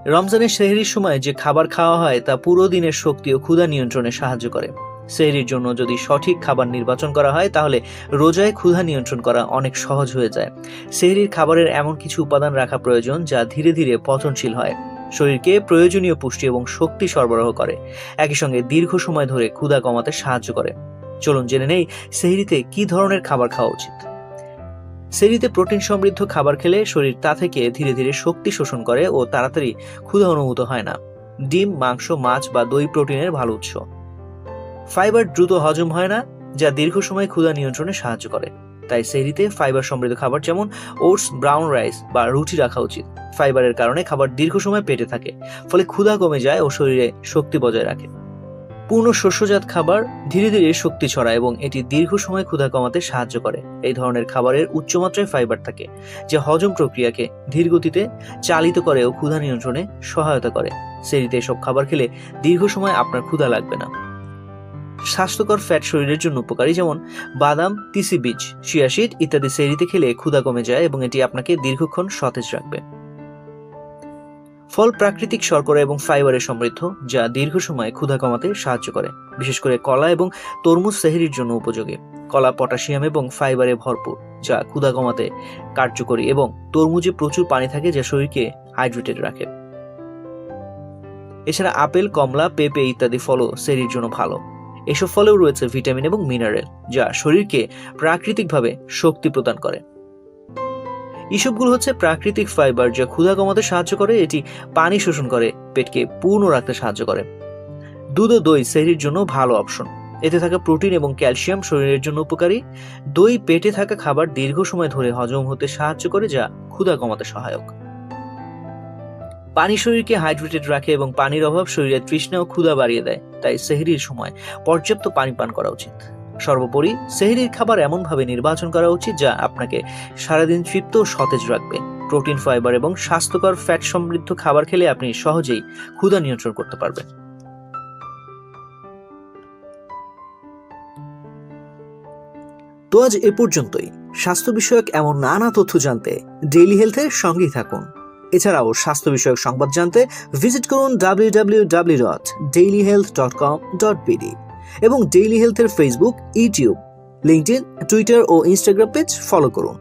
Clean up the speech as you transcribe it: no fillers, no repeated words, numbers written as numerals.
রমজানের সেহরির সময় যে খাবার খাওয়া হয় তা পুরো দিনের শক্তি ও ক্ষুধা নিয়ন্ত্রণে সাহায্য করে। সেহরির জন্য যদি সঠিক খাবার নির্বাচন করা হয় তাহলে রোজায় ক্ষুধা নিয়ন্ত্রণ করা অনেক সহজ হয়ে যায়। সেহরির খাবারের এমন কিছু উপাদান রাখা প্রয়োজন যা ধীরে ধীরে পচনশীল হয়, শরীরকে প্রয়োজনীয় পুষ্টি এবং শক্তি সরবরাহ করে, একই সঙ্গে দীর্ঘ সময় ধরে ক্ষুধা কমাতে সাহায্য করে। চলুন জেনে নেই সেহরিতে কি ধরনের খাবার খাওয়া উচিত। সেহরিতে প্রোটিন সমৃদ্ধ খাবার খেলে শরীর তা থেকে ধীরে ধীরে শক্তি শোষণ করে ও তাড়াতাড়ি ক্ষুধা অনুভূত হয় না। ডিম, মাংস, মাছ বা দই প্রোটিনের ভালো উৎস। ফাইবার দ্রুত হজম হয় না, যা দীর্ঘ সময় ক্ষুধা নিয়ন্ত্রণে সাহায্য করে। তাই সেহরিতে ফাইবার সমৃদ্ধ খাবার যেমন ওটস, ব্রাউন রাইস বা রুটি রাখা উচিত। ফাইবারের কারণে খাবার দীর্ঘ সময় পেটে থাকে, ফলে ক্ষুধা কমে যায় ও শরীরে শক্তি বজায় রাখে। পূর্ণ শস্যজাত খাবার ধীরে ধীরে শক্তি ছড়ায় এবং এটি দীর্ঘ সময় ক্ষুধা কমাতে সাহায্য করে। এই ধরনের খাবারের উচ্চমাত্রায় ফাইবার থাকে, যা হজম প্রক্রিয়াকে ধীর গতিতে চালিত করে ও ক্ষুধা নিয়ন্ত্রণে সহায়তা করে। সেহরিতে এসব খাবার খেলে দীর্ঘ সময় আপনার ক্ষুধা লাগবে না। স্বাস্থ্যকর ফ্যাট শরীরের জন্য উপকারী, যেমন বাদাম, তিসি বীজ, চিয়া সিড ইত্যাদি সেহরিতে খেলে ক্ষুধা কমে যায় এবং এটি আপনাকে দীর্ঘক্ষণ সতেজ রাখবে। ফল প্রাকৃতিক শর্করা এবং ফাইবারে সমৃদ্ধ, যা দীর্ঘ সময় ক্ষুধা কমাতে সাহায্য করে। বিশেষ করে কলা এবং তরমুজ সেহরির জন্য উপযোগী। কলা পটাশিয়াম এবং ফাইবারে ভরপুর, যা ক্ষুধা কমাতে কার্যকরী, এবং তরমুজে প্রচুর পানি থাকে যা শরীরকে হাইড্রেটেড রাখে। এছাড়া আপেল, কমলা, পেঁপে ইত্যাদি ফলও সেহরির জন্য ভালো। এসব ফলেও রয়েছে ভিটামিন এবং মিনারেল, যা শরীরকে প্রাকৃতিকভাবে শক্তি প্রদান করে। এসবগুলো হচ্ছে প্রাকৃতিক ফাইবার, যা ক্ষুধা কমাতে সাহায্য করে। এটি পানি শোষণ করে পেটকে পূর্ণ রাখতে সাহায্য করে। দুধ ও দই সেহরির জন্য ভালো অপশন। এতে থাকা প্রোটিন এবং ক্যালসিয়াম শরীরের জন্য উপকারী। দই পেটে থাকা খাবার দীর্ঘ সময় ধরে হজম হতে সাহায্য করে, যা ক্ষুধা কমাতে সহায়ক। পানি শরীরকে হাইড্রেটেড রাখে এবং পানির অভাব শরীরের তৃষ্ণা ও ক্ষুধা বাড়িয়ে দেয়। তাই সেহরির সময় পর্যাপ্ত পানি পান করা উচিত। সর্বোপরি সেহরির খাবার এমনভাবে নির্বাচন করা উচিত যা আপনাকে সারাদিন তৃপ্ত ও সতেজ রাখবে। প্রোটিন, ফাইবার এবং স্বাস্থ্যকর ফ্যাট সমৃদ্ধ খাবার খেলে আপনি সহজেই ক্ষুধা নিয়ন্ত্রণ করতে পারবেন। তো আজ এ পর্যন্তই। স্বাস্থ্য বিষয়ক এমন নানা তথ্য জানতে ডেইলি হেলথের সঙ্গেই থাকুন। এছাড়াও স্বাস্থ্য বিষয়ক সংবাদ জানতে ভিজিট করুন www.dailyhealth.com.bd এবং ডেইলি হেলথের ফেসবুক, ইউটিউব, লিঙ্কডইন, টুইটার ও ইনস্টাগ্রাম পেজ ফলো করুন।